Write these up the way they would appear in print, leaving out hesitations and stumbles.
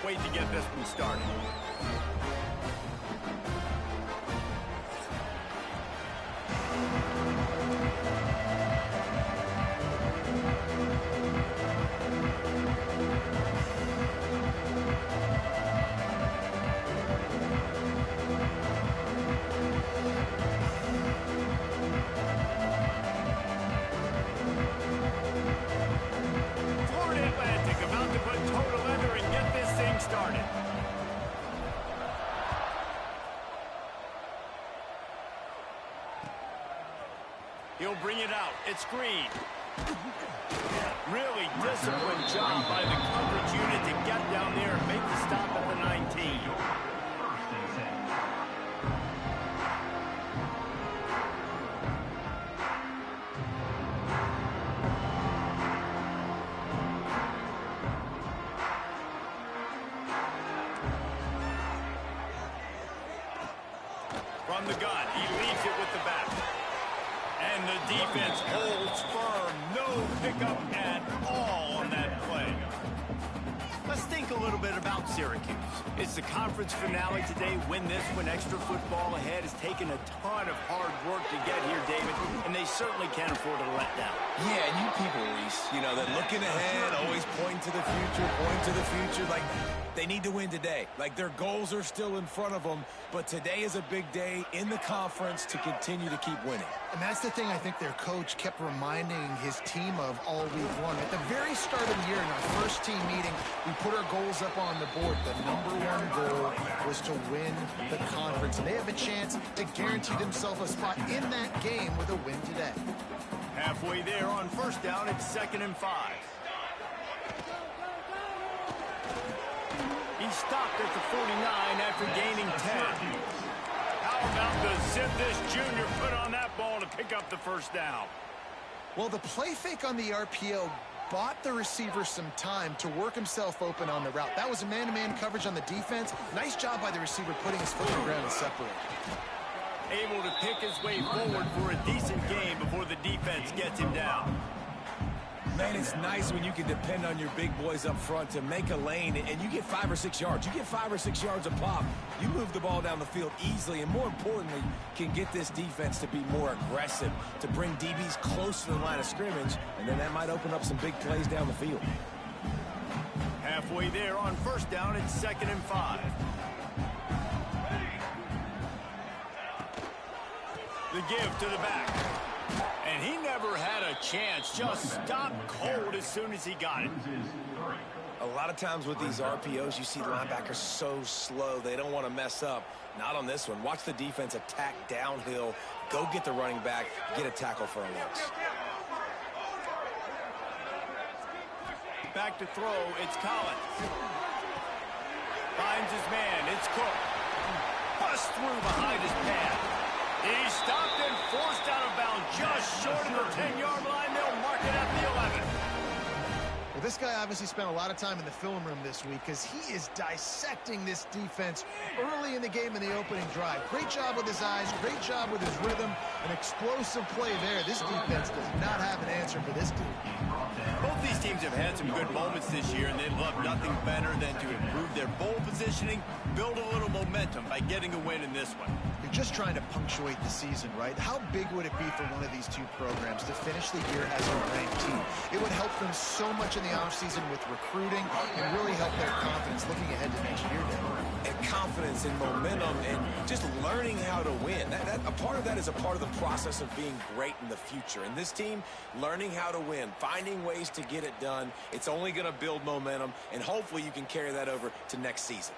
wait to get this one started. Started. He'll bring it out. It's Green. Really disciplined job by the coverage unit to get down there and make the stop at the 19. From the gun, he leaves it with the back. And the defense holds firm. No pickup at all on that play. Let's think a little bit about Syracuse. It's the conference finale today. Win this one. Extra football ahead has taken a ton of hard work to get here, David, and they certainly can't afford to let down. Yeah, and you people, Reese, you know, that looking ahead, always pointing to the future, like they need to win today. Like their goals are still in front of them, but today is a big day in the conference to continue to keep winning. And that's the thing I think their coach kept reminding his team of all week long. At the very start of the year in our first team meeting, we put our goals up on the board. The #1 goal was to win the conference, and they have a chance to guarantee themselves a spot in that game with a win today. Halfway there on first down, it's 2nd and 5. He stopped at the 49 after gaining 10. How about the zip this junior put on that ball to pick up the first down? Well, the play fake on the RPO bought the receiver some time to work himself open on the route. That was a man-to-man coverage on the defense. Nice job by the receiver putting his foot on the ground and separating. Able to pick his way forward for a decent game before the defense gets him down. Man, it's nice when you can depend on your big boys up front to make a lane, and you get 5 or 6 yards. You get 5 or 6 yards a pop. You move the ball down the field easily, and more importantly, can get this defense to be more aggressive, to bring DBs close to the line of scrimmage, and then that might open up some big plays down the field. Halfway there on first down, it's 2nd and 5. The give to the back. And he never had a chance. Just stopped cold as soon as he got it. A lot of times with these RPOs, you see linebackers so slow, they don't want to mess up. Not on this one. Watch the defense attack downhill, go get the running back, get a tackle for a loss. Back to throw, it's Collins. Finds his man, it's Cook. Bust through behind his pad. He stopped and forced out of bounds just short of the 10-yard line. They'll mark it at the 11. Well, this guy obviously spent a lot of time in the film room this week because he is dissecting this defense early in the game in the opening drive. Great job with his eyes, great job with his rhythm, an explosive play there. This defense does not have an answer for this team. Both these teams have had some good moments this year, and they'd love nothing better than to improve their bowl positioning, build a little momentum by getting a win in this one. You're just trying to punctuate the season, right? How big would it be for one of these two programs to finish the year as a ranked team? It would help them so much in the offseason with recruiting and really help their confidence looking ahead to next year, Dave. And confidence and momentum and just learning how to win. A part of that is a part of the process of being great in the future. And this team, learning how to win, finding ways to get it done, it's only going to build momentum, and hopefully you can carry that over to next season.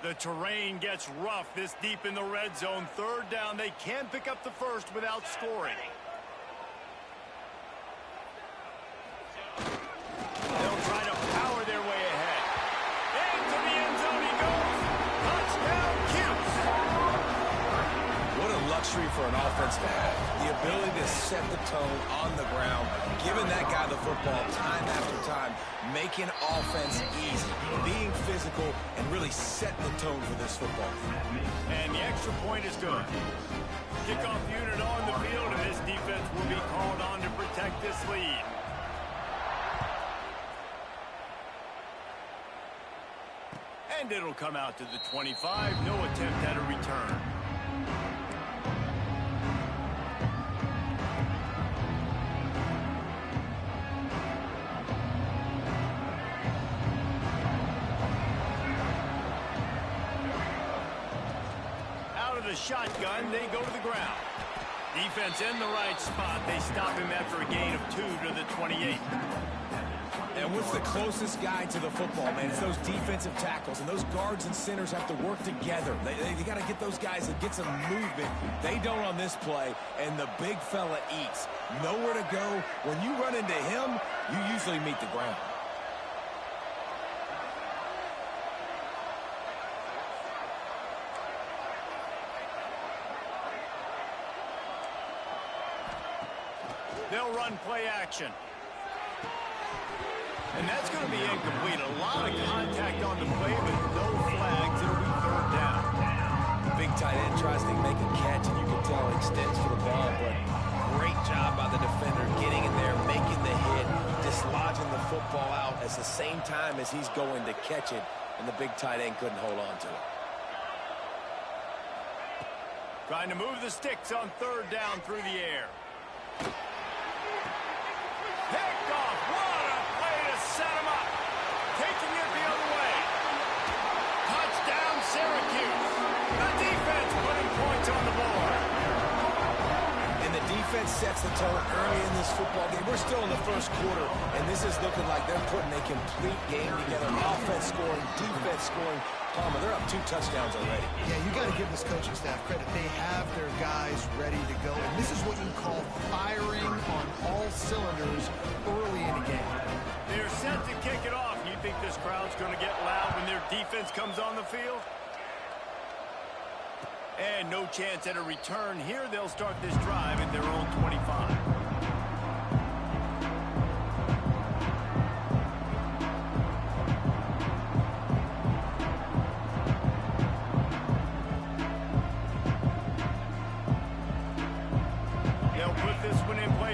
The terrain gets rough this deep in the red zone. 3rd down, they can pick up the first without scoring. They'll try to power their way ahead. Into the end zone he goes. Touchdown, Cuse. What a luxury for an offense to have. The ability to set the tone on the ground, giving that guy the football time after time, making offense easy, being physical, and really setting the tone for this football. And the extra point is good. Kickoff unit on the And it'll come out to the 25. No attempt at a return. Out of the shotgun, they go to the ground. Defense in the right spot. They stop him after a gain of 2 to the 28. And what's the closest guy to the football, man? It's those defensive tackles, and those guards and centers have to work together. They got to get those guys and get some movement. They don't on this play, and the big fella eats. Nowhere to go. When you run into him, you usually meet the ground. They'll run play action. And that's going to be incomplete. A lot of contact on the play, but no flags. It'll be third down. Big tight end tries to make a catch, and you can tell he extends for the ball, but great job by the defender getting in there, making the hit, dislodging the football out at the same time as he's going to catch it, and the big tight end couldn't hold on to it. Trying to move the sticks on third down through the air. Picked off. What a play to set him up. Taking it the other way. Touchdown, Syracuse. The defense putting points on the board. And the defense sets the tone early in this football game. We're still in the first quarter, and this is looking like they're putting a complete game together. Offense scoring, defense scoring. Palmer, they're up 2 touchdowns already. Yeah, you got to give this coaching staff credit. They have their guys ready to go. And this is what you call firing on all cylinders early in a game. They're set to kick it off. You think this crowd's going to get loud when their defense comes on the field? And no chance at a return here. They'll start this drive at their own 25.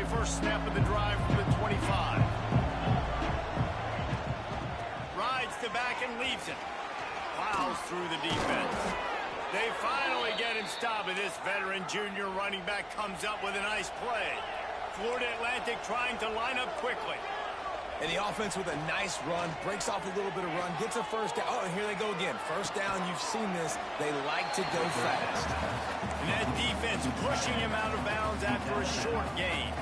First snap of the drive from the 25. Rides to back and leaves it. Plows through the defense. They finally get him stopped, and this veteran junior running back comes up with a nice play. Florida Atlantic trying to line up quickly. And the offense with a nice run, breaks off a little bit of run, gets a first down. Oh, and here they go again. First down, you've seen this. They like to go fast. And that defense pushing him out of bounds after a short gain.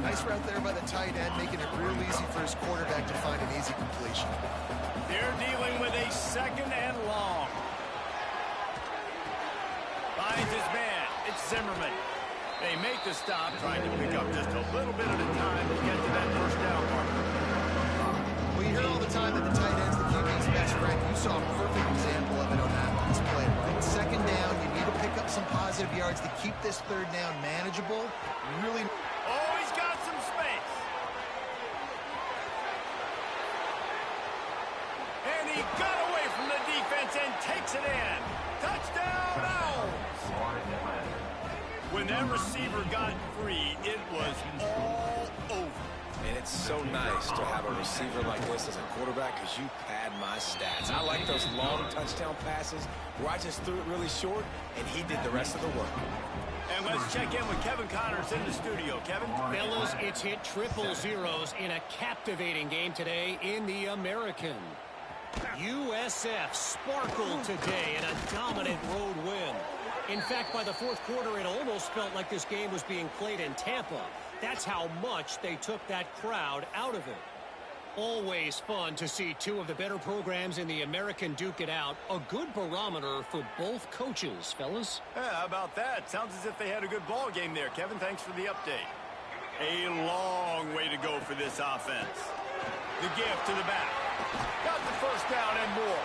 Nice route there by the tight end, making it real easy for his quarterback to find an easy completion. They're dealing with a second and long. Finds his man. It's Zimmerman. They make the stop, trying to pick up just a little bit at a time to get to that first down marker. Well, you hear all the time that the tight end's the QB's best friend. You saw a perfect example of it on that last play, right? Second down, you need to pick up some positive yards to keep this third down manageable. Really. Oh, he's got some space. And he got away from the defense and takes it in. Touchdown, Owls. When that receiver got free, it was all over. And it's so nice to have a receiver like this as a quarterback because you pad my stats. I like those long touchdown passes where I just threw it really short and he did the rest of the work. And let's check in with Kevin Connors in the studio. Kevin? Fellas, it's hit triple zeros in a captivating game today in the American. USF sparkled today in a dominant road win. In fact, by the fourth quarter, it almost felt like this game was being played in Tampa. That's how much they took that crowd out of it. Always fun to see two of the better programs in the American duke it out. A good barometer for both coaches, fellas. Yeah, how about that? Sounds as if they had a good ball game there. Kevin, thanks for the update. A long way to go for this offense. The gift to the back. Got the first down and more.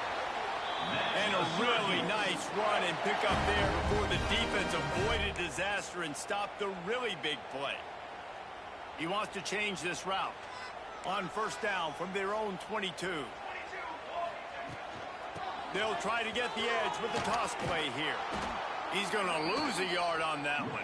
And a really nice run and pick up there before the defense avoided disaster and stopped the really big play. He wants to change this route. On first down from their own 22. They'll try to get the edge with the toss play here. He's going to lose a yard on that one.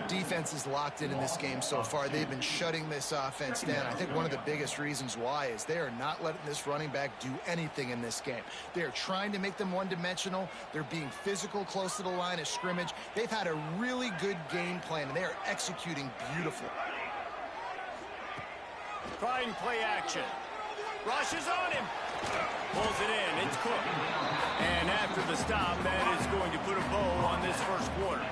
Defense defense is locked in this game so far. They've been shutting this offense down. I think one of the biggest reasons why is they are not letting this running back do anything in this game. They are trying to make them one-dimensional. They're being physical close to the line of scrimmage. They've had a really good game plan, and they are executing beautifully. Trying play action. Rushes on him. Pulls it in. It's Cook. And after the stop, that is going to put a bow on this first quarter.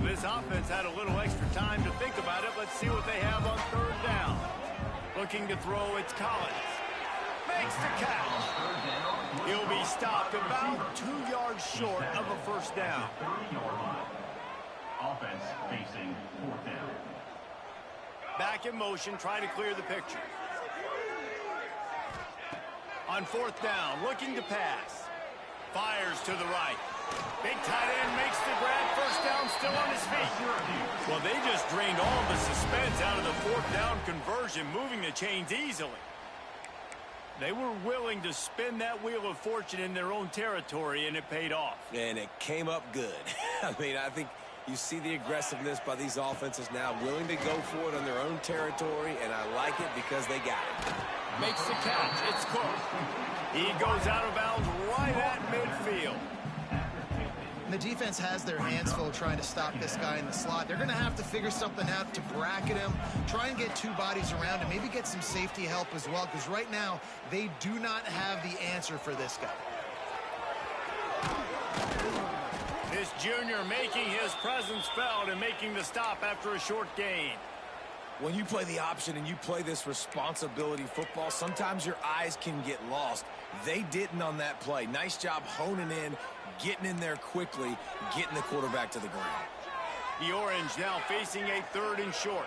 This offense had a little extra time to think about it. Let's see what they have on third down. Looking to throw, it's Collins. Makes the catch. He'll be stopped about 2 yards short of a first down. Offense facing fourth down. Back in motion, trying to clear the picture. On fourth down, looking to pass. Fires to the right. Big tight end makes the grab. First down, still on his feet. Well, they just drained all the suspense out of the fourth down conversion, moving the chains easily. They were willing to spin that wheel of fortune in their own territory, and it paid off. And it came up good. I mean, I think you see the aggressiveness by these offenses now, willing to go for it on their own territory, and I like it because they got it. Makes the catch. It's Cook. He goes out of bounds right at midfield. The defense has their hands full trying to stop this guy in the slot. They're going to have to figure something out to bracket him, try and get two bodies around him, maybe get some safety help as well, because right now they do not have the answer for this guy. This junior making his presence felt and making the stop after a short gain. When you play the option and you play this responsibility football, sometimes your eyes can get lost. They didn't on that play. Nice job honing in, getting in there quickly, getting the quarterback to the ground. The Orange now facing a third and short.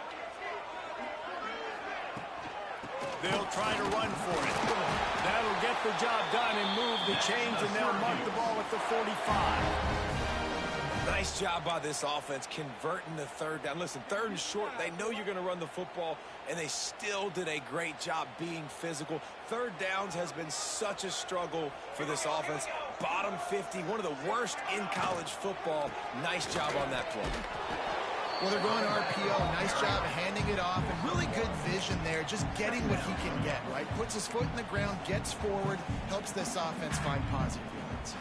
They'll try to run for it. That'll get the job done and move the chains, and they'll mark the ball at the 45. Nice job by this offense converting the third down. Listen, third and short, they know you're going to run the football, and they still did a great job being physical. Third downs has been such a struggle for this offense. Bottom 50, one of the worst in college football. Nice job on that play. Well, they're going RPO. Nice job handing it off, and really good vision there, just getting what he can get, right? Puts his foot in the ground, gets forward, helps this offense find positive units.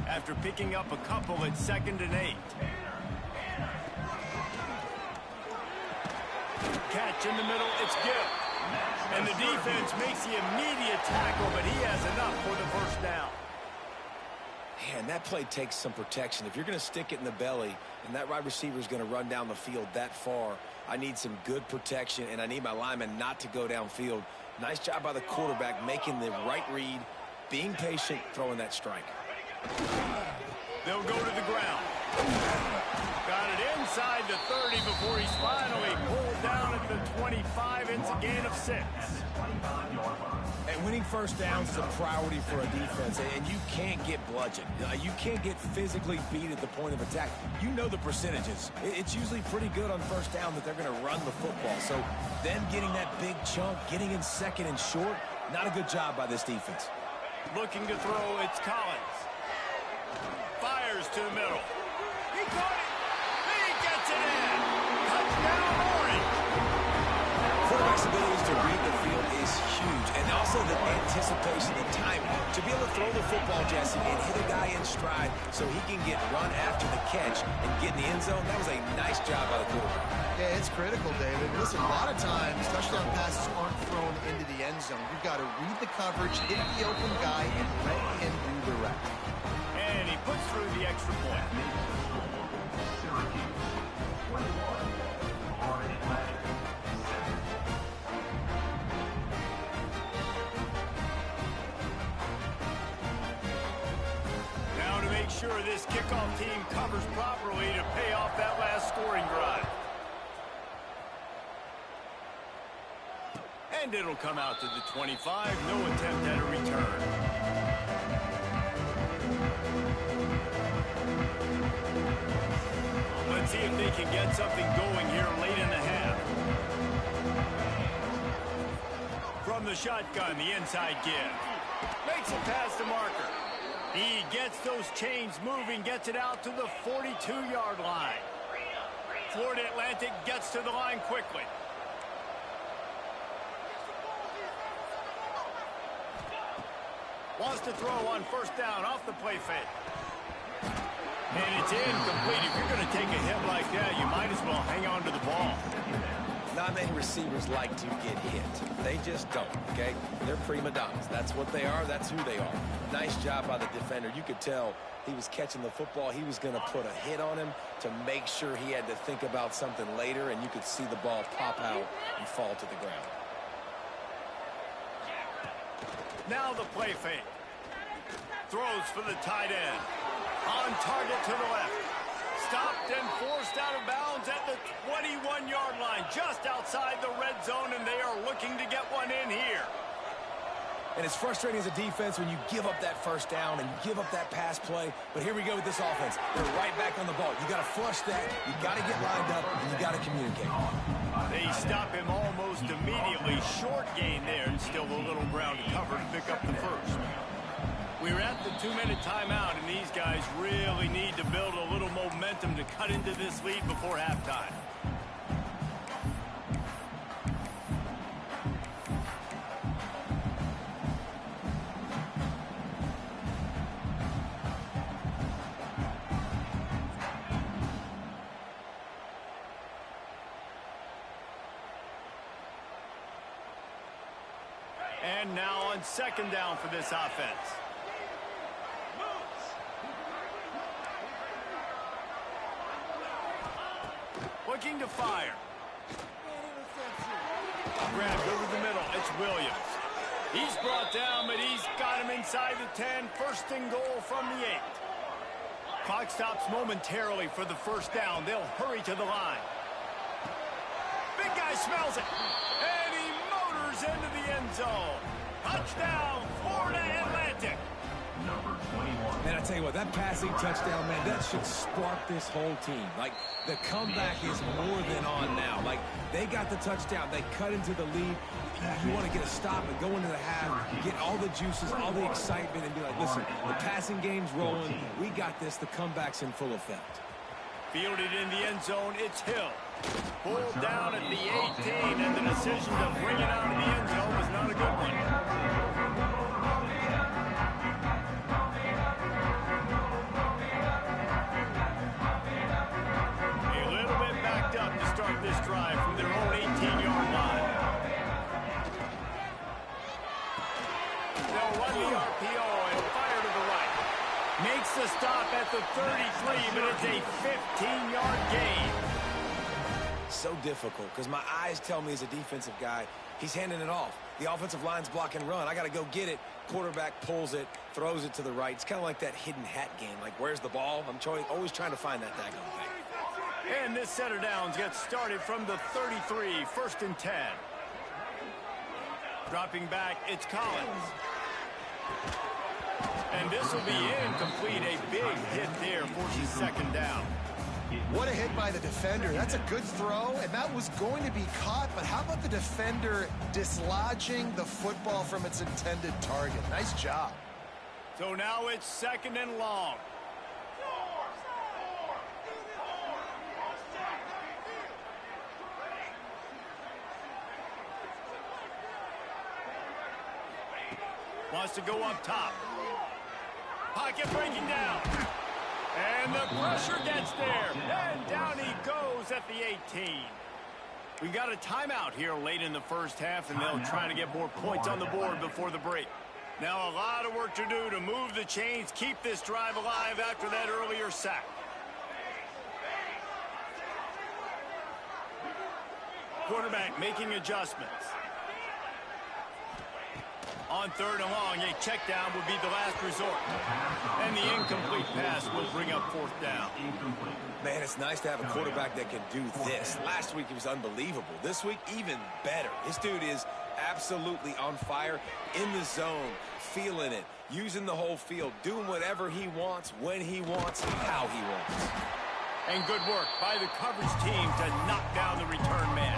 After picking up a couple at 2nd and 8. Catch in the middle, it's Gill. And the defense makes the immediate tackle, but he has enough for the first down. Man, that play takes some protection. If you're going to stick it in the belly and that wide receiver is going to run down the field that far, I need some good protection, and I need my lineman not to go downfield. Nice job by the quarterback making the right read, being patient, throwing that strike. They'll go to the ground. Got it inside the 30 before he's finally pulled down at the 25. It's a gain of 6. And winning first downs is a priority for a defense, and you can't get bludgeoned. You can't get physically beat at the point of attack. You know the percentages. It's usually pretty good on first down that they're going to run the football. So them getting that big chunk, getting in 2nd and short, not a good job by this defense. Looking to throw, it's Collins. Fires to the middle. He caught it. He gets it in. Touchdown, Orange. Quarterback's abilities to read the field is huge, and also the anticipation, the timing. To be able to throw the football, Jesse, and hit a guy in stride so he can get run after the catch and get in the end zone, that was a nice job by the quarterback. Yeah, it's critical, David. Listen, a lot of times touchdown passes aren't thrown into the end zone. You've got to read the coverage, hit the open guy, and let him do the rest. And he puts through the extra point. Now to make sure this kickoff team covers properly to pay off that last scoring drive. And it'll come out to the 25. No attempt at a return. Let's see if they can get something going here late in the half. From the shotgun, the inside give. Makes it past the marker. He gets those chains moving, gets it out to the 42-yard line. Florida Atlantic gets to the line quickly. Wants to throw on first down off the play fake. And it's incomplete. If you're going to take a hit like that, you might as well hang on to the ball. Not many receivers like to get hit. They just don't, okay? They're prima donnas. That's what they are. That's who they are. Nice job by the defender. You could tell he was catching the football. He was going to put a hit on him to make sure he had to think about something later, and you could see the ball pop out and fall to the ground. Now the play fake. Throws for the tight end. On target to the left. Stopped and forced out of bounds at the 21-yard line, just outside the red zone, and they are looking to get one in here. And it's frustrating as a defense when you give up that first down and you give up that pass play. But here we go with this offense. They're right back on the ball. You got to flush that. You got to get lined up, and you got to communicate. They stop him almost immediately. Short gain there, and still a little ground to cover to pick up the first. We're at the 2-minute timeout, and these guys really need to build a little momentum to cut into this lead before halftime. And now on second down for this offense. Looking to fire. Grabbed over the middle. It's Williams. He's brought down, but he's got him inside the 10. First and goal from the 8. Clock stops momentarily for the first down. They'll hurry to the line. Big guy smells it. And he motors into the end zone. Touchdown, Florida Atlantic. Number 21. Man, I tell you what, that passing touchdown, man, that should spark this whole team. Like, the comeback is more than on now. Like, they got the touchdown. They cut into the lead. You want to get a stop and go into the half, get all the juices, all the excitement, and be like, listen, the passing game's rolling. We got this. The comeback's in full effect. Fielded in the end zone, it's Hill. Pulled down at the 18, and the decision to bring it out of the end zone was not a good one. A little bit backed up to start this drive from their own 18-yard line. They'll run the RPO and fire to the right. Makes the stop at the 33, but it's a 15-yard gain. So difficult because my eyes tell me as a defensive guy, he's handing it off. The offensive line's block and run. I got to go get it. Quarterback pulls it, throws it to the right. It's kind of like that hidden hat game. Like, where's the ball? I'm always trying to find that daggone thing. And this set of downs gets started from the 33, first and 10. Dropping back, it's Collins. And this will be incomplete. A big hit there forces second down. What a hit by the defender. That's a good throw, and that was going to be caught, but how about the defender dislodging the football from its intended target? Nice job. So now it's second and long. Wants to go up top. Pocket breaking down. And the pressure gets there. And down he goes at the 18. We got a timeout here late in the first half, and they'll try to get more points on the board before the break. Now a lot of work to do to move the chains, keep this drive alive after that earlier sack. Quarterback making adjustments. On 3rd and long, a check down would be the last resort. And the incomplete pass will bring up 4th down. Man, it's nice to have a quarterback that can do this. Last week, he was unbelievable. This week, even better. This dude is absolutely on fire, in the zone, feeling it, using the whole field, doing whatever he wants, when he wants, how he wants. And good work by the coverage team to knock down the return man.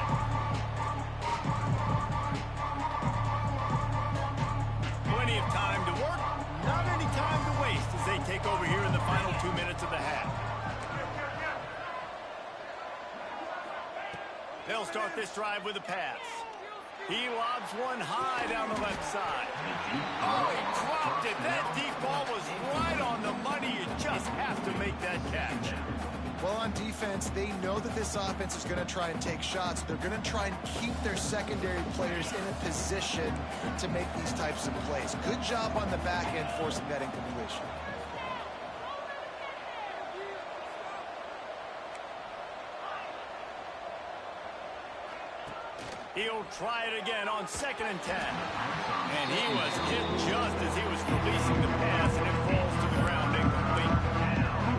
Plenty of time to work, not any time to waste as they take over here in the final 2 minutes of the half. They'll start this drive with a pass. He lobs one high down the left side. Oh, he dropped it. That deep ball was right on the money. You just have to make that catch. Well, on defense, they know that this offense is going to try and take shots. They're going to try and keep their secondary players in a position to make these types of plays. Good job on the back end forcing that incompletion. He'll try it again on 2nd and 10. And he was hit just as he was releasing the pass, and it falls to the ground incomplete.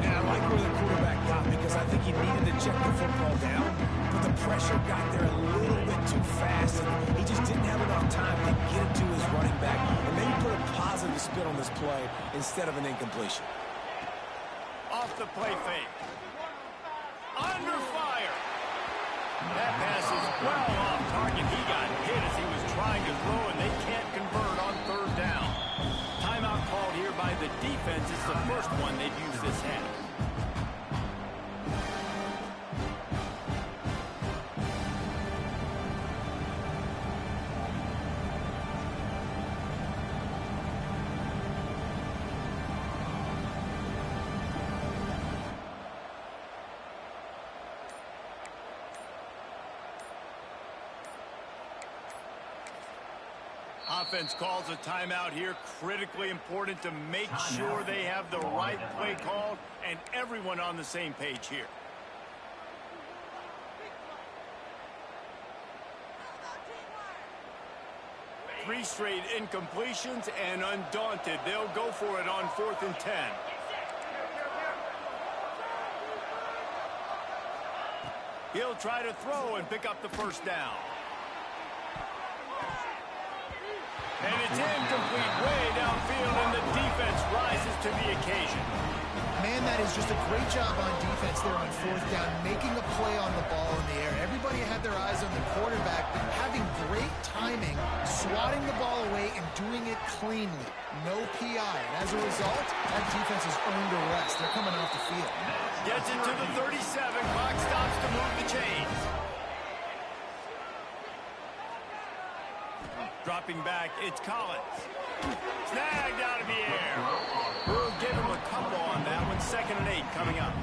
And I like where the quarterback got because I think he needed to check the football down, but the pressure got there a little bit too fast, and he just didn't have enough time to get it to his running back and maybe put a positive spin on this play instead of an incompletion. Off the play fake. Under fire. That pass is well off target. He got hit as he was trying to throw, and they can't convert on 3rd down. Timeout called here by the defense. It's the first one they've used this half. Offense calls a timeout here. Critically important to make sure they have the right play called and everyone on the same page here. Three straight incompletions, and undaunted, they'll go for it on 4th and 10. He'll try to throw and pick up the 1st down. And it's incomplete way downfield, and the defense rises to the occasion. Man, that is just a great job on defense there on 4th down, making a play on the ball in the air. Everybody had their eyes on the quarterback, but having great timing, swatting the ball away, and doing it cleanly. No PI. And as a result, that defense has earned a rest. They're coming off the field. Gets it to the 37. Clock stops to move the chains. Dropping back, it's Collins. Snagged out of the air. We'll give him a couple on that one. 2nd and 8 coming up.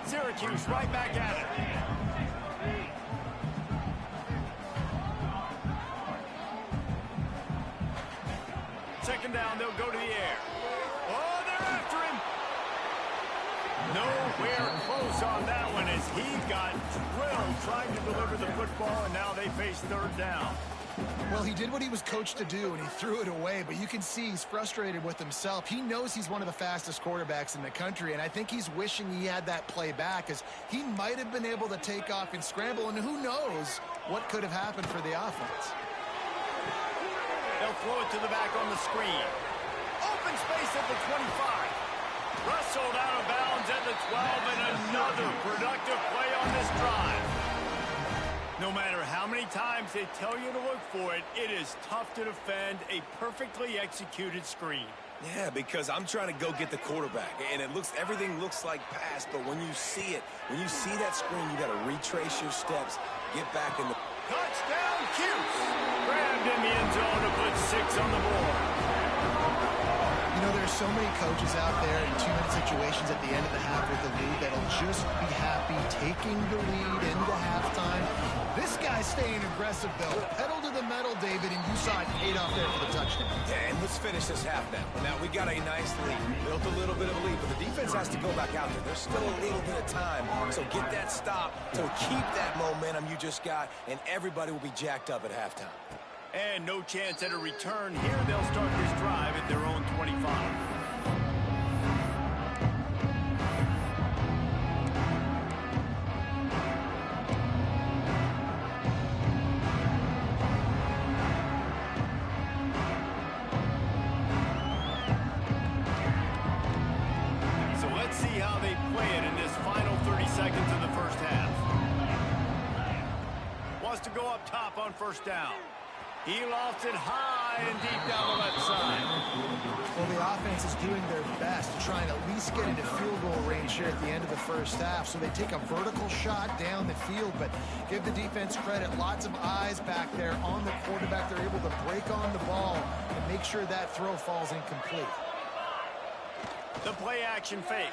Syracuse right back at it. Second down, they'll go to the air. Oh, they're after him. Nowhere close on that one as he got drilled trying to deliver the football, and now they face 3rd down. Well, he did what he was coached to do, and he threw it away, but you can see he's frustrated with himself. He knows he's one of the fastest quarterbacks in the country, and I think he's wishing he had that play back, as he might have been able to take off and scramble, and who knows what could have happened for the offense. They'll throw it to the back on the screen. Open space at the 25. Wrestled out of bounds at the 12, and another productive play on this drive. No matter how many times they tell you to look for it, it is tough to defend a perfectly executed screen. Yeah, because I'm trying to go get the quarterback, and everything looks like pass, but when you see it, when you see that screen, you got to retrace your steps, get back in the... Touchdown, Cuse! Grabbed in the end zone to put 6 on the board. You know, there's so many coaches out there in 2-minute situations at the end of the half with the lead that'll just be happy taking the lead into halftime. This guy's staying aggressive, though. Pedal to the metal, David, and you saw it paid off there for the touchdown. Yeah, and let's finish this half now. Now, we got a nice lead. Built a little bit of a lead, but the defense has to go back out there. There's still a little bit of time. So get that stop to keep that momentum you just got, and everybody will be jacked up at halftime. And no chance at a return here. They'll start this drive at their own 25. So let's see how they play it in this final 30 seconds of the first half. Wants to go up top on first down. He lofts it high and deep down the left side. Well, the offense is doing their best to try and at least get into field goal range here at the end of the first half. So they take a vertical shot down the field, but give the defense credit. Lots of eyes back there on the quarterback. They're able to break on the ball and make sure that throw falls incomplete. The play action fake.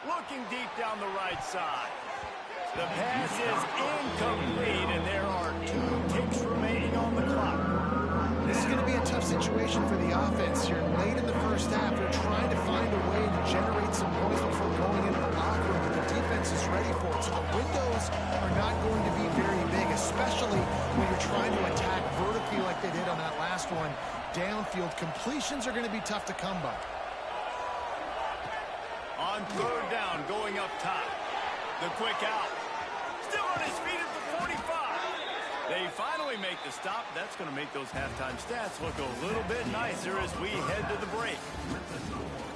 Looking deep down the right side. The pass is incomplete, and there are 2 ticks remaining on the clock. This is going to be a tough situation for the offense here. Late in the first half, they're trying to find a way to generate some points before going into the locker room, but the defense is ready for it. So the windows are not going to be very big, especially when you're trying to attack vertically like they did on that last one. Downfield completions are going to be tough to come by. On third down, going up top. The quick out. Still on his feet at the 45. They finally make the stop. That's going to make those halftime stats look a little bit nicer as we head to the break.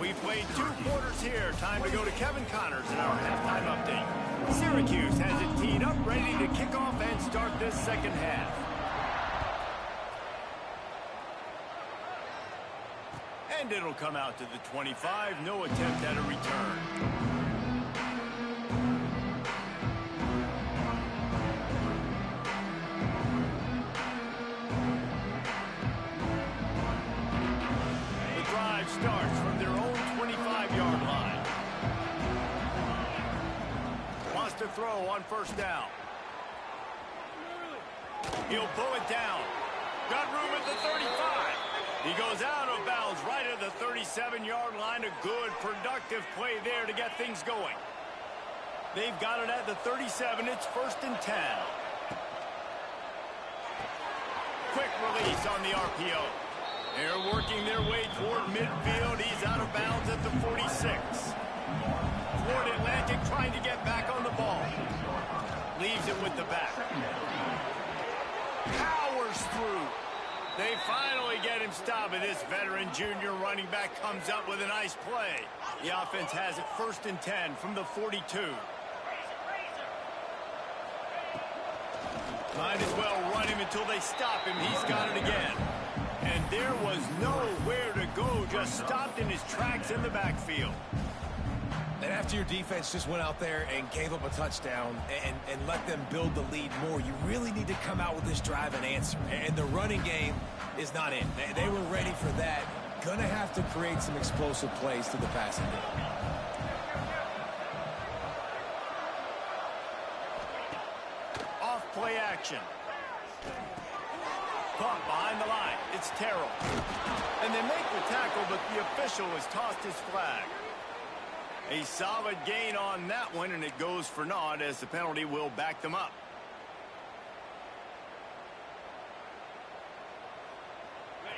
We played 2 quarters here. Time to go to Kevin Connors in our halftime update. Syracuse has it teed up, ready to kick off and start this second half. And it'll come out to the 25. No attempt at a return. Starts from their own 25-yard line. Wants to throw on first down. He'll pull it down. Got room at the 35. He goes out of bounds right at the 37-yard line. A good, productive play there to get things going. They've got it at the 37. It's 1st and 10. Quick release on the RPO. They're working their way toward midfield. He's out of bounds at the 46. Florida Atlantic trying to get back on the ball. Leaves it with the back. Powers through. They finally get him stopped, and this veteran junior running back comes up with a nice play. The offense has it 1st and 10 from the 42. Might as well run him until they stop him. He's got it again. And there was nowhere to go, just stopped in his tracks in the backfield. And after your defense just went out there and gave up a touchdown and let them build the lead more, you really need to come out with this drive and answer. And the running game is not in. They were ready for that. Gonna have to create some explosive plays to the passing game. Off play action. Caught behind the line. It's Terrell. And they make the tackle, but the official has tossed his flag. A solid gain on that one, and it goes for naught as the penalty will back them up.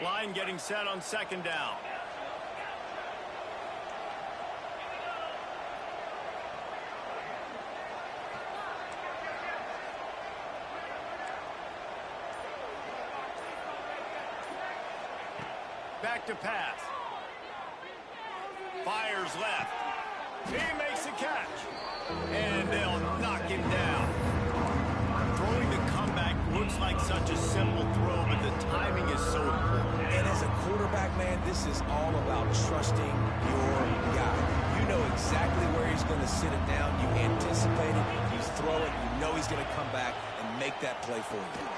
Line getting set on 2nd down. Back to pass. Fires left. He makes a catch. And they'll knock him down. Throwing the comeback looks like such a simple throw, but the timing is so important. And as a quarterback, man, this is all about trusting your guy. You know exactly where he's going to sit it down. You anticipate it. You throw it. You know he's going to come back and make that play for you.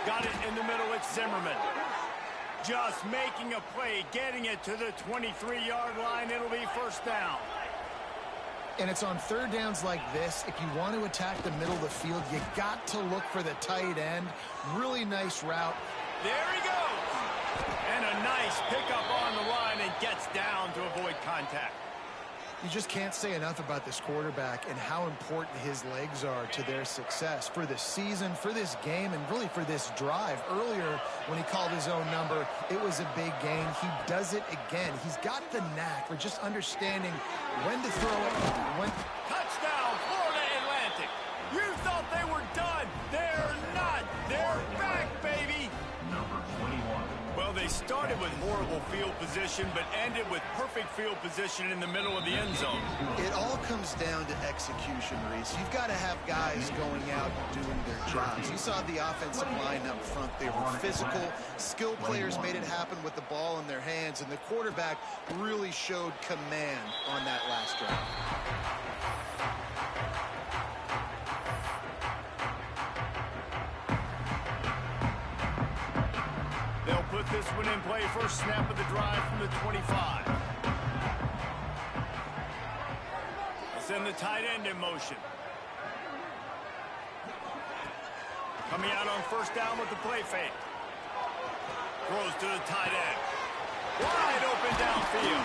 Got it in the middle. It's Zimmerman. Just making a play, getting it to the 23-yard line. It'll be 1st down. And it's on 3rd downs like this. If you want to attack the middle of the field, you got to look for the tight end. Really nice route. There he goes. And a nice pickup on the run and gets down to avoid contact. You just can't say enough about this quarterback and how important his legs are to their success for the season, for this game, and really for this drive. Earlier, when he called his own number, it was a big gain. He does it again. He's got the knack for just understanding when to throw it, when... Touchdown, Florida Atlantic. You thought they were done. They're not. They're back, baby. Number 21. Well, they started with horrible field position, but ended with perfect field position in the middle of the end zone. It all comes down to execution, Reese. You've got to have guys going out and doing their jobs. You saw the offensive line up front. They were physical. Skilled players made it happen with the ball in their hands, and the quarterback really showed command on that last drive. They'll put this one in play. First snap of the drive from the 25. They'll send the tight end in motion. Coming out on first down with the play fake. Throws to the tight end. Wide open downfield.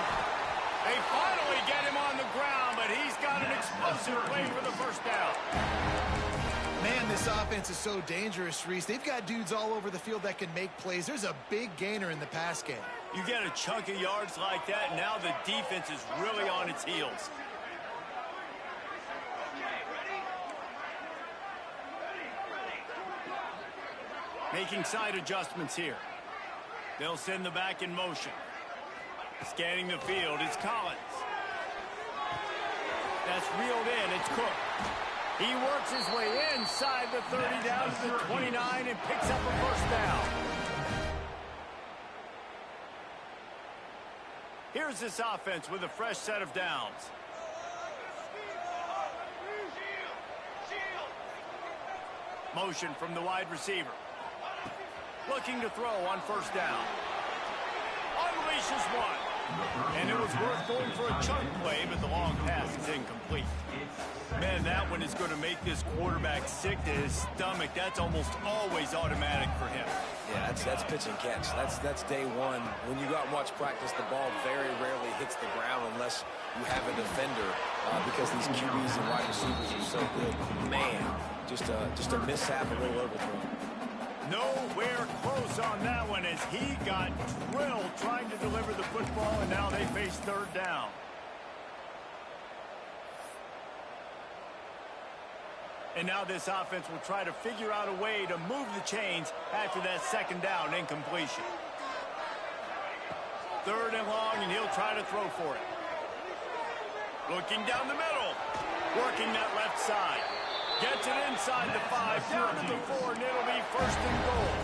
They finally get him on the ground, but he's got an explosive play for the first down. Man, this offense is so dangerous, Reese. They've got dudes all over the field that can make plays. There's a big gainer in the pass game. You get a chunk of yards like that, and now the defense is really on its heels. Making side adjustments here. They'll send the back in motion. Scanning the field, it's Collins. That's reeled in, it's Cook. He works his way inside the 30 down to the 29 and picks up a first down. Here's this offense with a fresh set of downs. Motion from the wide receiver. Looking to throw on first down. Unleashes one. And it was worth going for a chunk play, but the long pass is incomplete. Man, that one is going to make this quarterback sick to his stomach. That's almost always automatic for him. Yeah, that's pitch and catch. That's day one. When you go out and watch practice, the ball very rarely hits the ground unless you have a defender because these QBs and wide receivers are so good. Man, just a mishap, a little overthrow. Nowhere close on that one as he got drilled trying to deliver the football, and now they face third down. And now this offense will try to figure out a way to move the chains after that second down incompletion. Third and long, and he'll try to throw for it. Looking down the middle. Working that left side. Gets it inside the 5, down to the 4, and it'll be first and goal.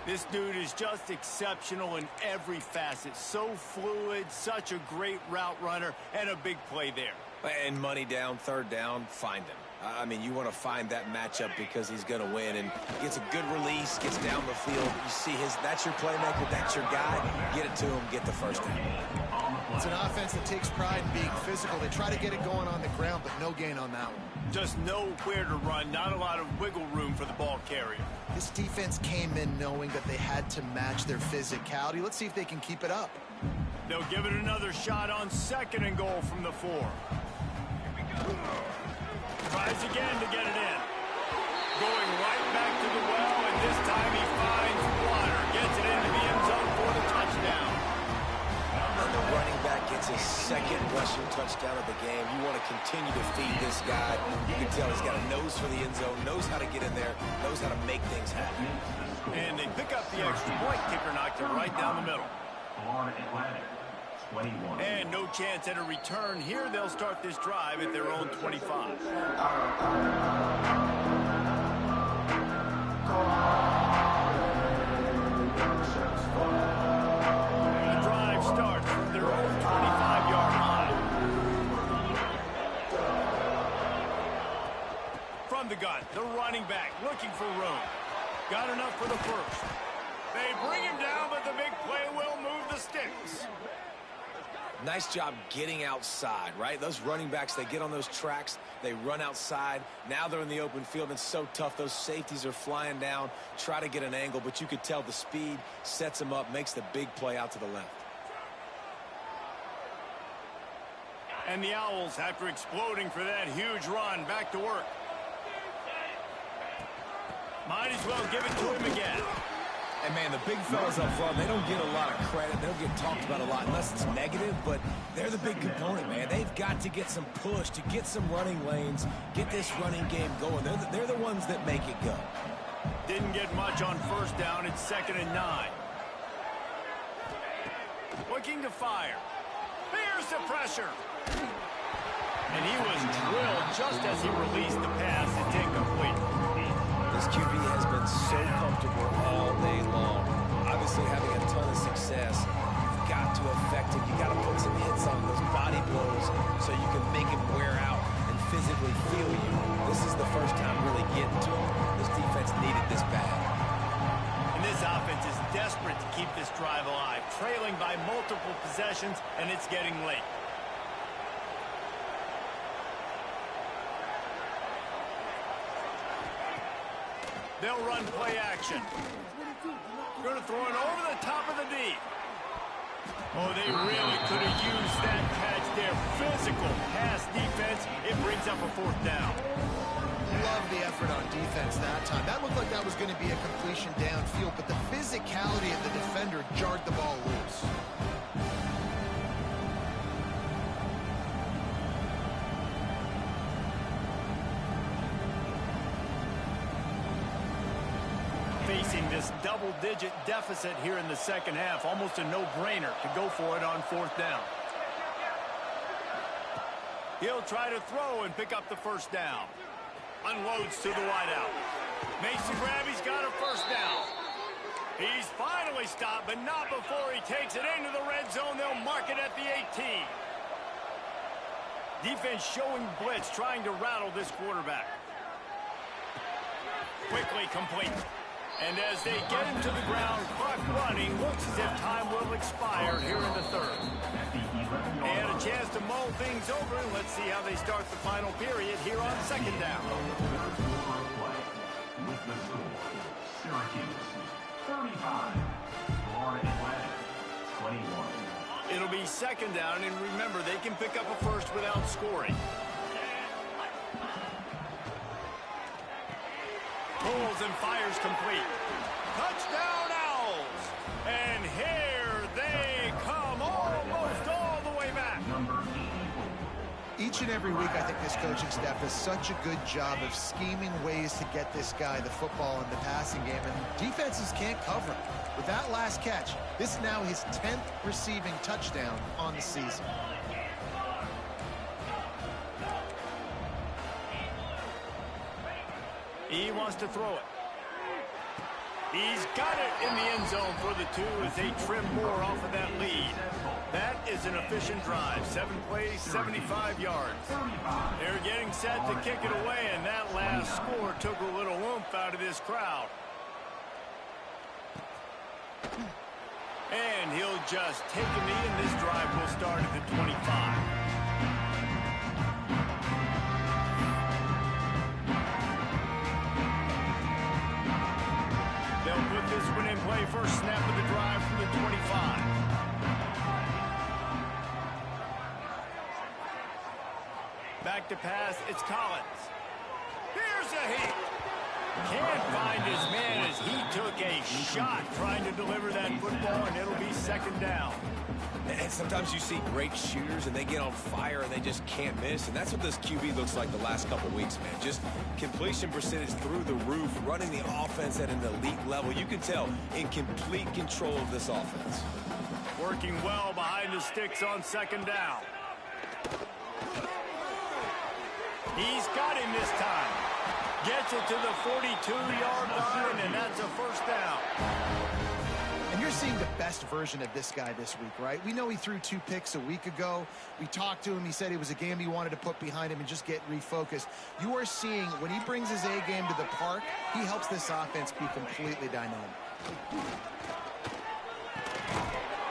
This dude is just exceptional in every facet. So fluid, such a great route runner, and a big play there. And money down, third down, find him. I mean, you want to find that matchup because he's going to win and gets a good release, gets down the field. You see that's your playmaker, that's your guy. Get it to him, get the first down. It's an offense that takes pride in being physical. They try to get it going on the ground, but no gain on that one. Just nowhere to run, not a lot of wiggle room for the ball carrier. This defense came in knowing that they had to match their physicality. Let's see if they can keep it up. They'll give it another shot on second and goal from the 4. Tries again to get it in. Going right back to the well, and this time he finds water. Gets it into the end zone for the touchdown. And the running back gets his second rushing touchdown of the game. You want to continue to feed this guy. You can tell he's got a nose for the end zone, knows how to get in there, knows how to make things happen. And they pick up the extra point. Kicker knocked it right down the middle. Florida Atlantic. 21. And no chance at a return here. They'll start this drive at their own 25. The drive starts from their own 25-yard line. From the gun, the running back looking for room. Got enough for the first. They bring him down, but the big play will move the sticks. Nice job getting outside, right? Those running backs, they get on those tracks, they run outside. Now they're in the open field. It's so tough. Those safeties are flying down, try to get an angle, but you could tell the speed sets them up, makes the big play out to the left. And the Owls, after exploding for that huge run, back to work. Might as well give it to him again. And, man, the big fellas up front, they don't get a lot of credit. They don't get talked about a lot unless it's negative, but they're the big component, man. They've got to get some push, to get some running lanes, get this running game going. They're the ones that make it go. Didn't get much on first down. It's 2nd and 9. Looking to fire. Here's the pressure. And he was drilled just as he released the pass. It's incomplete. This QB has been so comfortable all day long. Obviously having a ton of success. You've got to affect him. You've got to put some hits on those body blows so you can make him wear out and physically feel you. This is the first time really getting to him. This defense needed this bad. And this offense is desperate to keep this drive alive, trailing by multiple possessions, and it's getting late. They'll run play action. Going to throw it over the top of the D. Oh, they really could have used that catch there. Physical pass defense. It brings up a 4th down. Love the effort on defense that time. That looked like that was going to be a completion downfield, but the physicality of the defender jarred the ball loose. Facing this double-digit deficit here in the second half, almost a no-brainer to go for it on 4th down. He'll try to throw and pick up the 1st down. Unloads to the wideout. Makes the grab. He's got a 1st down. He's finally stopped, but not before he takes it into the red zone. They'll mark it at the 18. Defense showing blitz, trying to rattle this quarterback. Quickly complete. And as they get him to the ground, clock running, looks as if time will expire here in the 3rd. And a chance to mull things over, and let's see how they start the final period here on 2nd down. With the score, Syracuse 35, Florida Atlantic 21. It'll be 2nd down, and remember, they can pick up a first without scoring. Pulls and fires complete. Touchdown Owls! And here they come, almost all the way back. Each and every week, I think this coaching staff does such a good job of scheming ways to get this guy the football in the passing game, and defenses can't cover him. With that last catch, this is now his 10th receiving touchdown on the season. He wants to throw it. He's got it in the end zone for the 2 as they trim more off of that lead. That is an efficient drive. 7 plays, 75 yards. They're getting set to kick it away, and that last score took a little oomph out of this crowd. And he'll just take a knee, and this drive will start at the 25. Put this one in play. First snap of the drive from the 25. Back to pass. It's Collins. Here's a heat. Can't find his man as he took a shot trying to deliver that football, and it'll be 2nd down. And sometimes you see great shooters and they get on fire and they just can't miss. And that's what this QB looks like the last couple weeks, man. Just completion percentage through the roof, running the offense at an elite level. You can tell in complete control of this offense. Working well behind the sticks on 2nd down. He's got him this time. Gets it to the 42-yard line, and that's a 1st down. And you're seeing the best version of this guy this week, right? We know he threw 2 picks a week ago. We talked to him. He said it was a game he wanted to put behind him and just get refocused. You are seeing when he brings his A game to the park, he helps this offense be completely dynamic.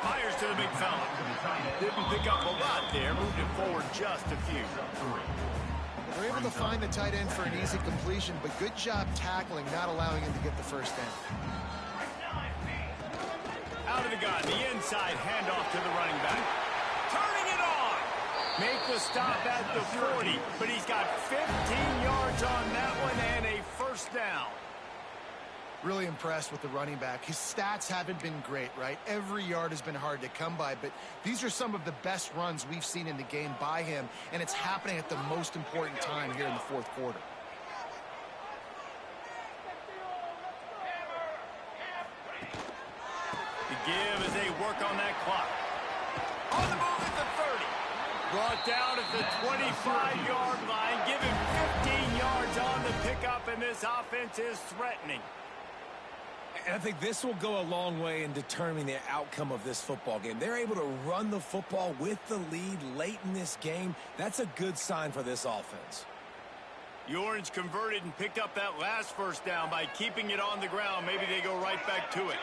Fires to the big fella. Didn't pick up a lot there. Moved it forward just a few. They're able to find the tight end for an easy completion, but good job tackling, not allowing him to get the 1st down. Out of the gun, the inside handoff to the running back. Turning it on. Make the stop at the 40, but he's got 15 yards on that one and a first down. Really impressed with the running back. His stats haven't been great, right? Every yard has been hard to come by, but these are some of the best runs we've seen in the game by him, and it's happening at the most important time here in the fourth quarter. The give as they work on that clock. On the move at the 30. Brought down at the 25-yard line. Give him 15 yards on the pickup, and this offense is threatening. And I think this will go a long way in determining the outcome of this football game. They're able to run the football with the lead late in this game. That's a good sign for this offense. The Orange converted and picked up that last first down by keeping it on the ground. Maybe they go right back to it.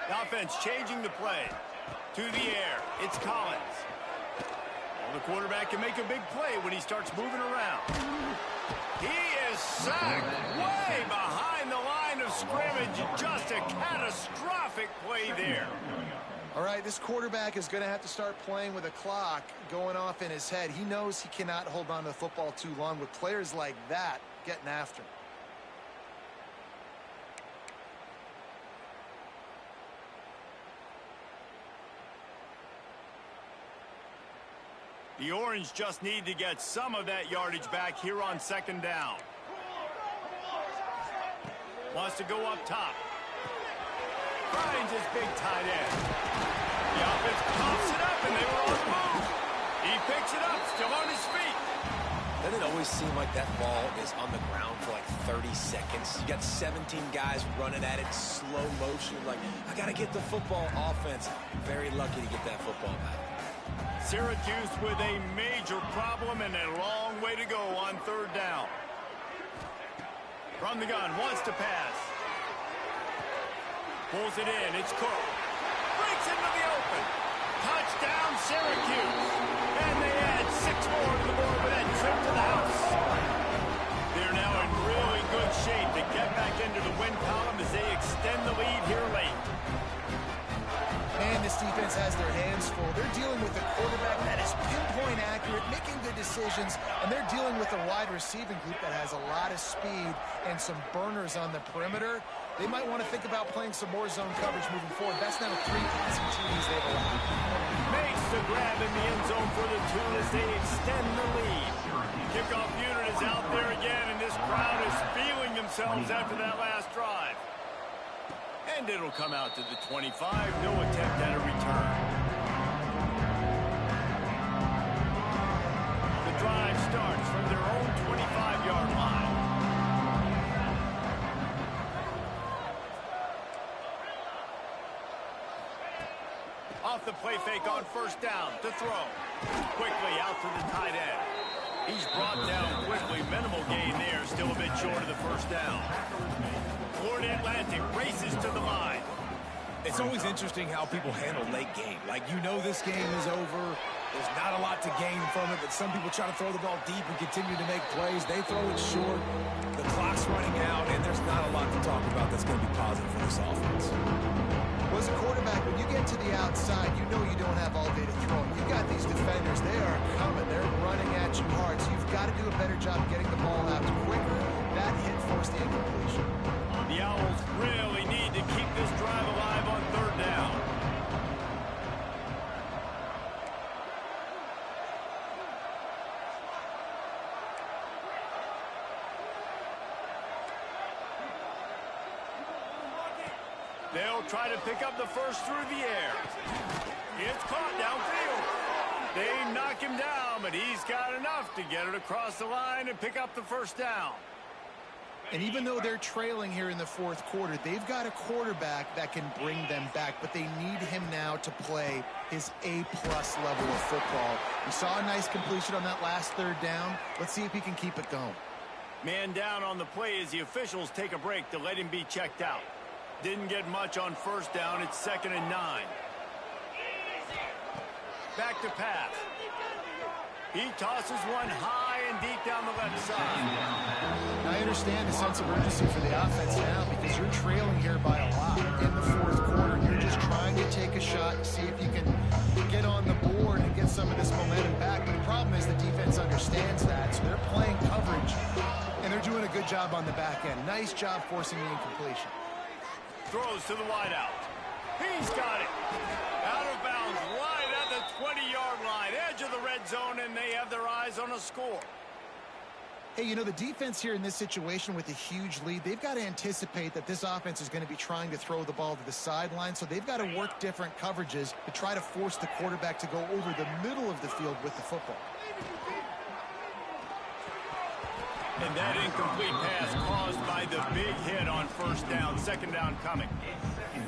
The offense changing the play. To the air. It's Collins. The quarterback can make a big play when he starts moving around. He is sacked way behind the line of scrimmage. Just a catastrophic play there. All right, this quarterback is going to have to start playing with a clock going off in his head. He knows he cannot hold on to the football too long with players like that getting after him. The Orange just need to get some of that yardage back here on second down. Wants to go up top. Finds his big tight end. The offense pops it up, and they were on the move. He picks it up, still on his feet. Doesn't it always seem like that ball is on the ground for like 30 seconds? You got 17 guys running at it, slow motion. Like, I got to get the football. Offense, very lucky to get that football back. Syracuse with a major problem and a long way to go on third down. From the gun, wants to pass. Pulls it in, it's Cook. Breaks into the open. Touchdown, Syracuse. And they add 6 more to the board with that trip to the house. They're now in really good shape to get back into the win column as they extend the lead here late. Man, this defense has their hands full. They're dealing with a quarterback that is pinpoint accurate, making good decisions, and they're dealing with a wide receiving group that has a lot of speed and some burners on the perimeter. They might want to think about playing some more zone coverage moving forward. That's now 3 passing TDs they've allowed. Makes the grab in the end zone for the 2 as they extend the lead. Kickoff unit is out there again, and this crowd is feeling themselves after that last drive. And it'll come out to the 25. No attempt at a return. The drive starts from their own 25-yard line. Off the play fake on first down to throw. Quickly out to the tight end. He's brought down quickly. Minimal gain there. Still a bit short of the first down. Florida Atlantic races to the line. It's always interesting how people handle late game. Like, you know this game is over. There's not a lot to gain from it, but some people try to throw the ball deep and continue to make plays. They throw it short. The clock's running out, and there's not a lot to talk about that's going to be positive for this offense. Well, as a quarterback, when you get to the outside, you know you don't have all day to throw. You've got these defenders. They are coming. They're running at you hard, so you've got to do a better job getting the ball out quicker. That hit forced the incompletion. The Owls really need to keep this drive alive on third down. They'll try to pick up the first through the air. It's caught downfield. They knock him down, but he's got enough to get it across the line and pick up the first down. And even though they're trailing here in the fourth quarter, they've got a quarterback that can bring them back, but they need him now to play his A-plus level of football. We saw a nice completion on that last third down. Let's see if he can keep it going. Man down on the play as the officials take a break to let him be checked out. Didn't get much on first down. It's 2nd and 9. Back to pass. He tosses one high and deep down the left side. I understand the sense of urgency for the offense now because you're trailing here by a lot in the fourth quarter. You're just trying to take a shot, see if you can get on the board and get some of this momentum back. But the problem is the defense understands that, so they're playing coverage, and they're doing a good job on the back end. Nice job forcing the incompletion. Throws to the wideout. He's got it. Out of bounds, right at the 20-yard line, edge of the red zone, and they have their eyes on a score. Hey, you know, the defense here in this situation with a huge lead, they've got to anticipate that this offense is going to be trying to throw the ball to the sideline, so they've got to work different coverages to try to force the quarterback to go over the middle of the field with the football. And that incomplete pass caused by the big hit on first down, second down coming.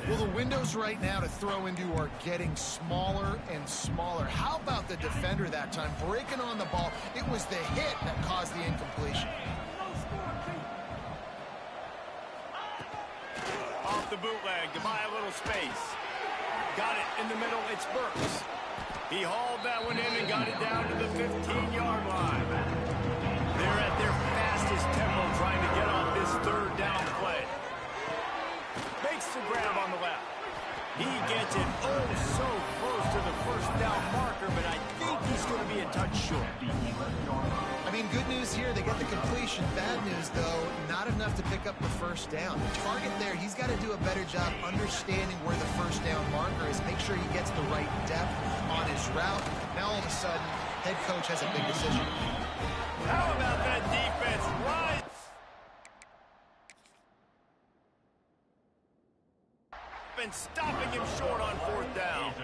Well, the windows right now to throw into are getting smaller and smaller. How about the defender that time breaking on the ball? It was the hit that caused the incompletion. Off the bootleg to buy a little space. Got it in the middle. It's Burks. He hauled that one in and got it down to the 15-yard line. They're at their fastest tempo trying to get off this third down play. Makes the grab on the left. He gets it oh so close to the first down marker, but I think he's going to be a touch short. I mean, good news here, they get the completion. Bad news, though, not enough to pick up the first down. The target there, he's got to do a better job understanding where the first down marker is, make sure he gets the right depth on his route. Now, all of a sudden, head coach has a big decision. How about that defense? Right. And stopping him short on fourth down.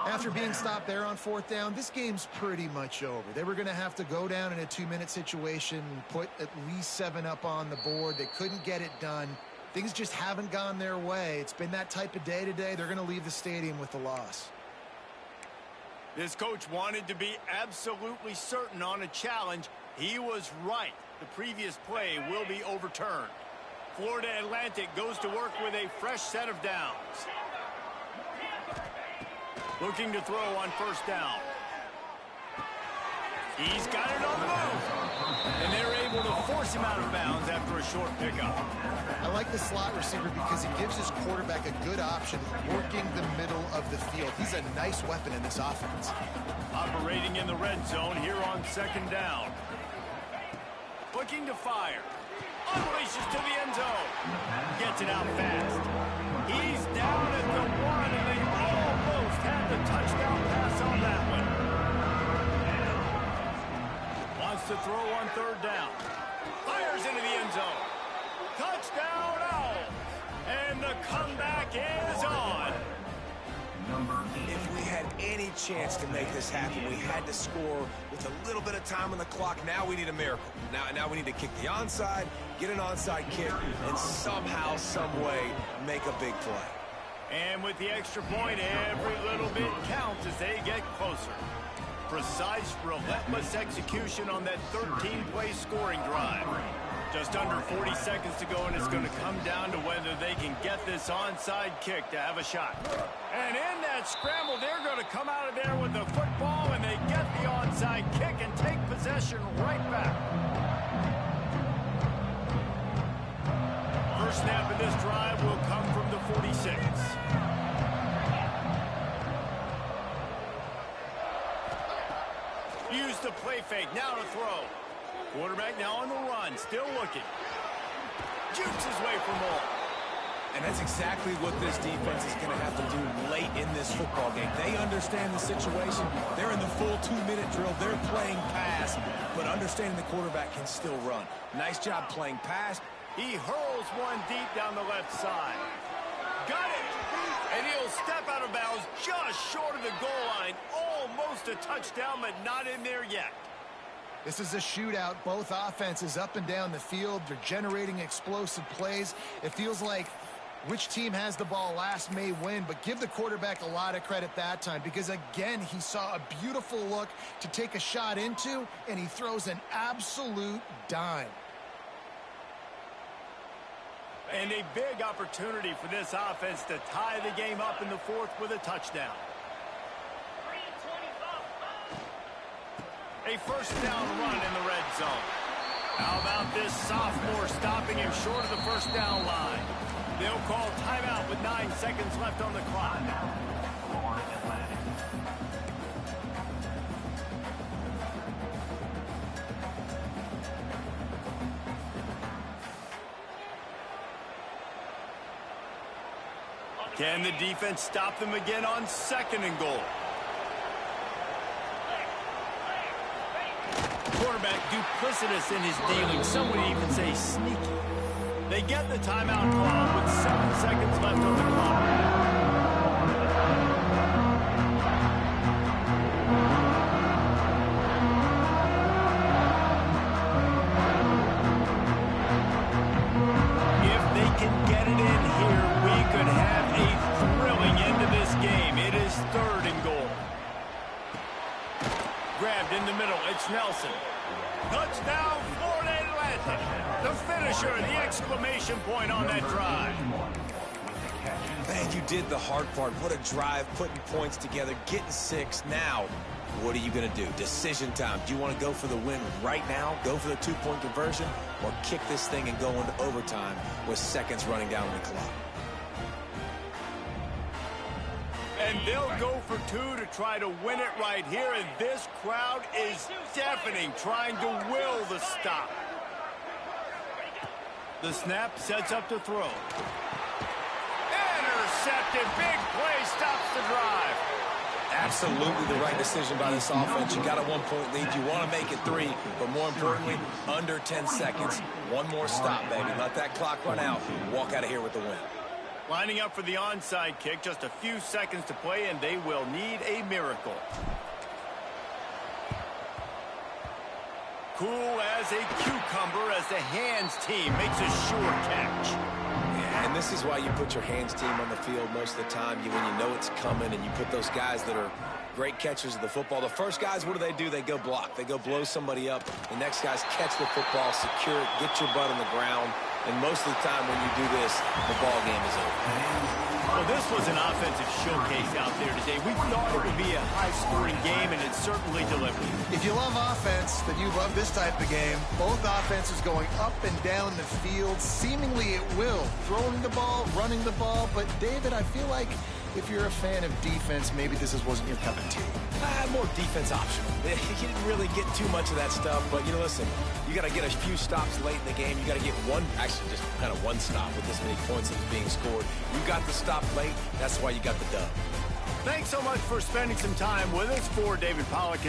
After being stopped there on fourth down, this game's pretty much over. They were going to have to go down in a 2-minute situation, put at least 7 up on the board. They couldn't get it done. Things just haven't gone their way. It's been that type of day today. They're going to leave the stadium with the loss. This coach wanted to be absolutely certain on a challenge. He was right. The previous play will be overturned. Florida Atlantic goes to work with a fresh set of downs. Looking to throw on first down. He's got it on the move. And they're able to force him out of bounds after a short pickup. I like the slot receiver because he gives his quarterback a good option working the middle of the field. He's a nice weapon in this offense. Operating in the red zone here on second down. Looking to fire. Unleashes to the end zone. Gets it out fast. He's down at the 1, and they almost had the touchdown pass on that one. Wants to throw on third down. Fires into the end zone. Touchdown Owls. And the comeback is on. If we had any chance to make this happen, we had to score with a little bit of time on the clock. Now we need a miracle. Now we need to kick the onside, get an onside kick, and somehow, some way, make a big play. And with the extra point, every little bit counts as they get closer. Precise, relentless execution on that 13-play scoring drive. Just under 40 seconds to go, and it's going to come down to whether they can get this onside kick to have a shot. And in that scramble, they're going to come out of there with the football, and they get the onside kick and take possession right back. First snap of this drive will come from the 46. Use the play fake, now to throw. Quarterback now on the run, still looking. Jukes his way for more. And that's exactly what this defense is going to have to do late in this football game. They understand the situation. They're in the full 2-minute drill. They're playing pass, but understanding the quarterback can still run. Nice job playing pass. He hurls one deep down the left side. Got it! And he'll step out of bounds just short of the goal line. Almost a touchdown, but not in there yet. This is a shootout. Both offenses up and down the field. They're generating explosive plays. It feels like which team has the ball last may win, but give the quarterback a lot of credit that time because, again, he saw a beautiful look to take a shot into, and he throws an absolute dime. And a big opportunity for this offense to tie the game up in the fourth with a touchdown. A first down run in the red zone. How about this sophomore stopping him short of the first down line? They'll call timeout with 9 seconds left on the clock. Can the defense stop them again on 2nd and goal? Quarterback duplicitous in his dealing. Some would even say sneaky. They get the timeout call with 7 seconds left on the clock. If they can get it in here, we could have a thrilling end to this game. It is 3rd and goal. Grabbed in the middle. It's Nelson. Touchdown, Florida Atlantic. The finisher, the exclamation point on that drive. Man, you did the hard part. What a drive, putting points together, getting 6. Now, what are you going to do? Decision time. Do you want to go for the win right now, go for the 2-point conversion, or kick this thing and go into overtime with seconds running down the clock? And they'll go for 2 to try to win it right here, and this crowd is deafening, trying to will the stop. The snap sets up to throw. Intercepted, big play, stops the drive. Absolutely the right decision by this offense. You got a 1-point lead. You want to make it 3, but more importantly, under 10 seconds. One more stop, baby. Let that clock run out. Walk out of here with the win. Lining up for the onside kick, just a few seconds to play, and they will need a miracle. Cool as a cucumber as the hands team makes a sure catch. Yeah, and this is why you put your hands team on the field most of the time, when you know it's coming, and you put those guys that are great catchers of the football. The first guys, what do? They go block. They go blow somebody up. The next guys catch the football, secure it, get your butt on the ground. And most of the time when you do this, the ball game is over. Well, this was an offensive showcase out there today. We thought it would be a high-scoring game, and it certainly delivered. If you love offense, then you love this type of game. Both offenses going up and down the field, seemingly at will. Throwing the ball, running the ball. But, David, I feel like if you're a fan of defense, maybe this wasn't your cup of tea. More defense optional. You didn't really get too much of that stuff, but, listen, you got to get a few stops late in the game. You got to get actually just kind of one stop with this many points that's being scored. You got the stop late. That's why you got the dub. Thanks so much for spending some time with us. For David Pollack.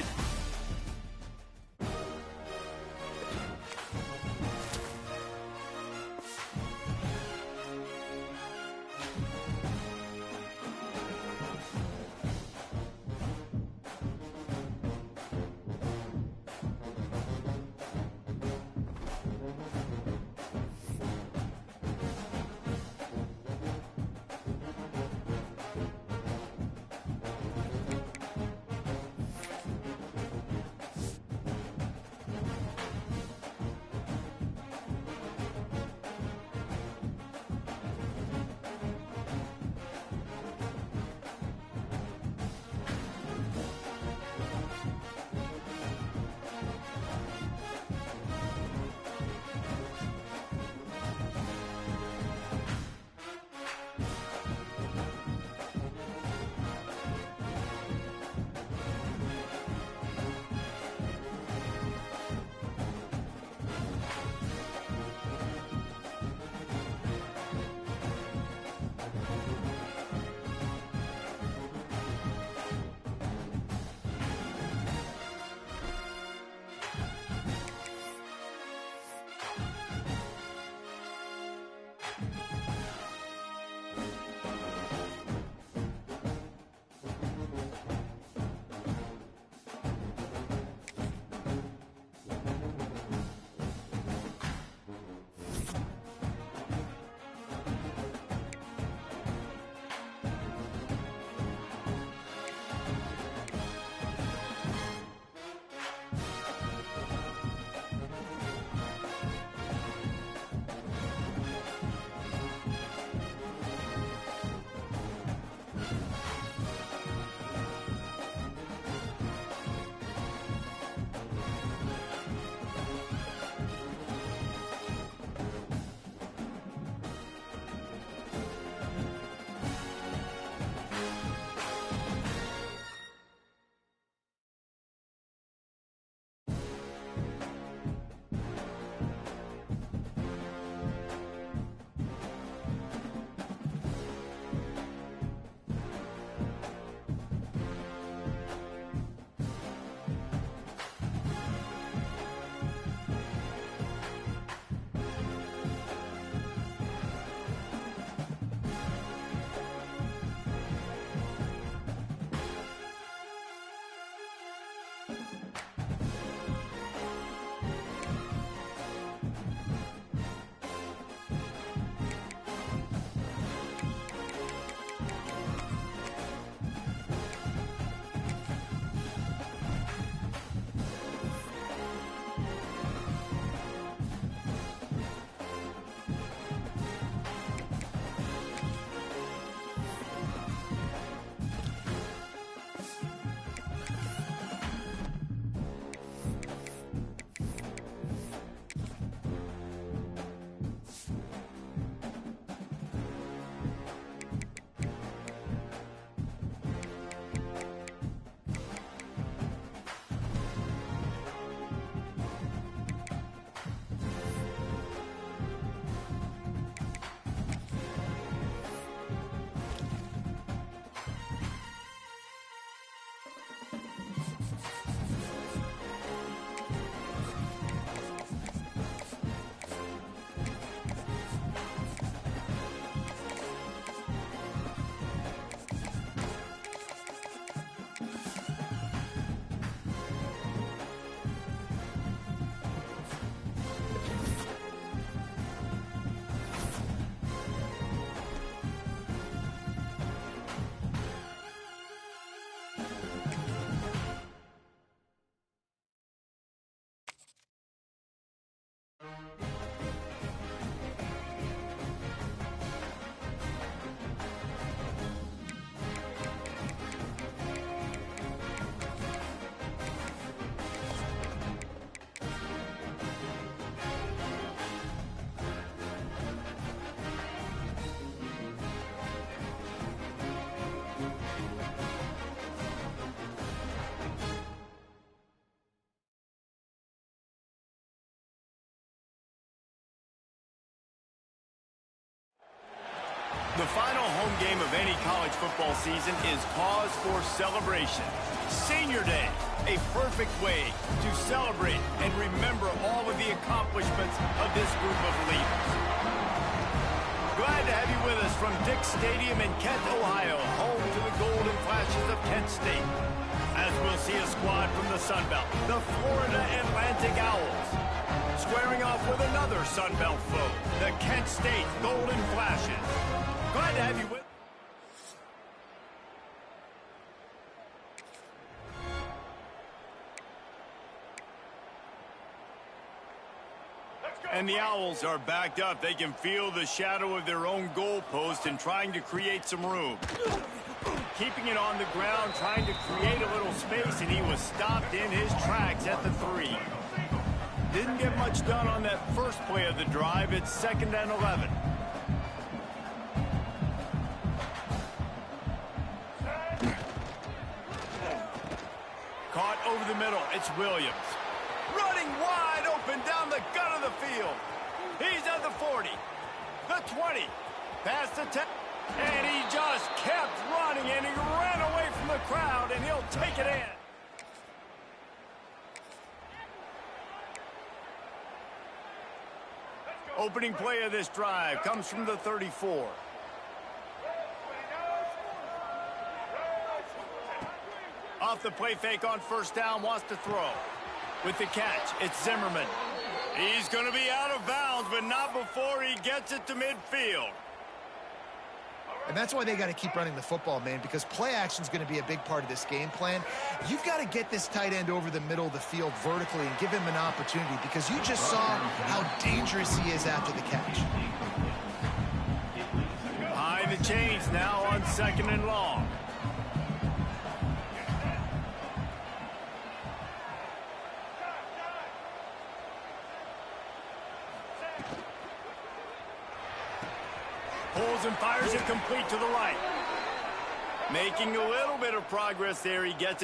The final home game of any college football season is cause for celebration. Senior Day, a perfect way to celebrate and remember all of the accomplishments of this group of leaders. Glad to have you with us from Dick's Stadium in Kent, Ohio, home to the Golden Flashes of Kent State. As we'll see a squad from the Sun Belt, the Florida Atlantic Owls, squaring off with another Sun Belt foe, the Kent State Golden Flashes. Glad to have you with us. And the Owls are backed up. They can feel the shadow of their own goalpost and trying to create some room. Keeping it on the ground, trying to create a little space, and he was stopped in his tracks at the 3. Didn't get much done on that first play of the drive. It's 2nd and 11. Caught over the middle. It's Williams. Running wide open down the gut of the field. He's at the 40, the 20, past the 10, and he just kept running, and he ran away from the crowd, and he'll take it in. Opening play of this drive comes from the 34. Off the play fake on first down, wants to throw. With the catch, it's Zimmerman. He's going to be out of bounds, but not before he gets it to midfield. And that's why they got to keep running the football, man, because play action is going to be a big part of this game plan. You've got to get this tight end over the middle of the field vertically and give him an opportunity, because you just saw how dangerous he is after the catch. High the chains now on 2nd and long. Pulls and fires it complete to the right. Making a little bit of progress there. He gets it